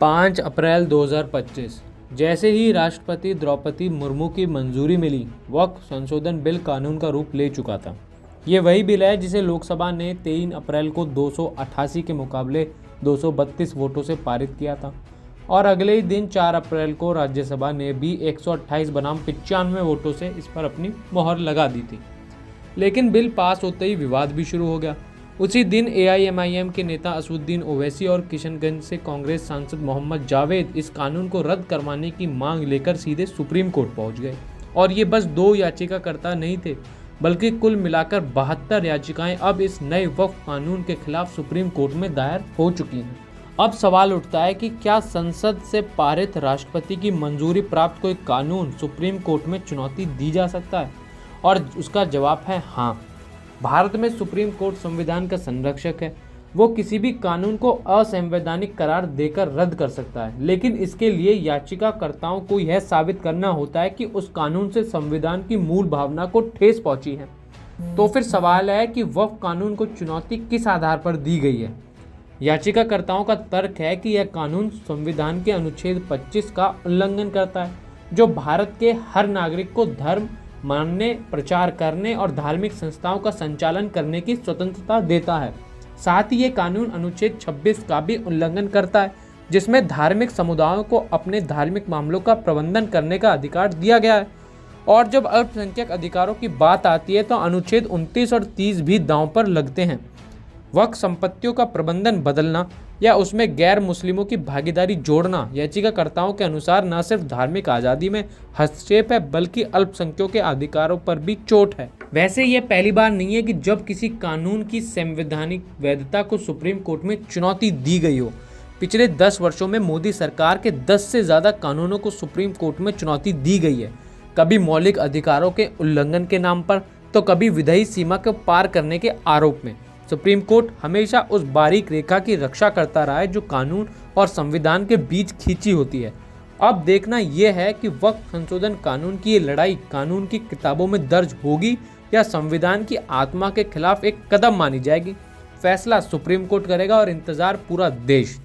5 अप्रैल 2025 जैसे ही राष्ट्रपति द्रौपदी मुर्मू की मंजूरी मिली, वक्फ संशोधन बिल कानून का रूप ले चुका था। ये वही बिल है जिसे लोकसभा ने 3 अप्रैल को 288 के मुकाबले 232 वोटों से पारित किया था और अगले ही दिन 4 अप्रैल को राज्यसभा ने भी 128 बनाम 95 वोटों से इस पर अपनी मोहर लगा दी थी। लेकिन बिल पास होते ही विवाद भी शुरू हो गया। उसी दिन AIMIM के नेता असदुद्दीन ओवैसी और किशनगंज से कांग्रेस सांसद मोहम्मद जावेद इस कानून को रद्द करवाने की मांग लेकर सीधे सुप्रीम कोर्ट पहुंच गए। और ये बस 2 याचिकाकर्ता नहीं थे, बल्कि कुल मिलाकर 72 याचिकाएं अब इस नए वक्फ कानून के खिलाफ सुप्रीम कोर्ट में दायर हो चुकी हैं। अब सवाल उठता है कि क्या संसद से पारित राष्ट्रपति की मंजूरी प्राप्त कोई कानून सुप्रीम कोर्ट में चुनौती दी जा सकता है? और उसका जवाब है हाँ। भारत में सुप्रीम कोर्ट संविधान का संरक्षक है। वो किसी भी कानून को असंवैधानिक करार देकर रद्द कर सकता है, लेकिन इसके लिए याचिकाकर्ताओं को यह साबित करना होता है कि उस कानून से संविधान की मूल भावना को ठेस पहुंची है। तो फिर सवाल है कि वक्फ कानून को चुनौती किस आधार पर दी गई है? याचिकाकर्ताओं का तर्क है कि यह कानून संविधान के अनुच्छेद 25 का उल्लंघन करता है, जो भारत के हर नागरिक को धर्म मानने, प्रचार करने और धार्मिक संस्थाओं का संचालन करने की स्वतंत्रता देता है। साथ ही ये कानून अनुच्छेद 26 का भी उल्लंघन करता है, जिसमें धार्मिक समुदायों को अपने धार्मिक मामलों का प्रबंधन करने का अधिकार दिया गया है। और जब अल्पसंख्यक अधिकारों की बात आती है तो अनुच्छेद 29 और 30 भी दांव पर लगते हैं। वक्फ संपत्तियों का प्रबंधन बदलना या उसमें गैर मुस्लिमों की भागीदारी जोड़ना याचिकाकर्ताओं के अनुसार न सिर्फ धार्मिक आज़ादी में हस्तक्षेप है, बल्कि अल्पसंख्यकों के अधिकारों पर भी चोट है। वैसे ये पहली बार नहीं है कि जब किसी कानून की संवैधानिक वैधता को सुप्रीम कोर्ट में चुनौती दी गई हो। पिछले 10 वर्षों में मोदी सरकार के 10 से ज़्यादा कानूनों को सुप्रीम कोर्ट में चुनौती दी गई है, कभी मौलिक अधिकारों के उल्लंघन के नाम पर, तो कभी विधायी सीमा को पार करने के आरोप में। सुप्रीम कोर्ट हमेशा उस बारीक रेखा की रक्षा करता रहा है जो कानून और संविधान के बीच खींची होती है। अब देखना यह है कि वक्फ संशोधन कानून की ये लड़ाई कानून की किताबों में दर्ज होगी या संविधान की आत्मा के खिलाफ एक कदम मानी जाएगी। फैसला सुप्रीम कोर्ट करेगा और इंतजार पूरा देश।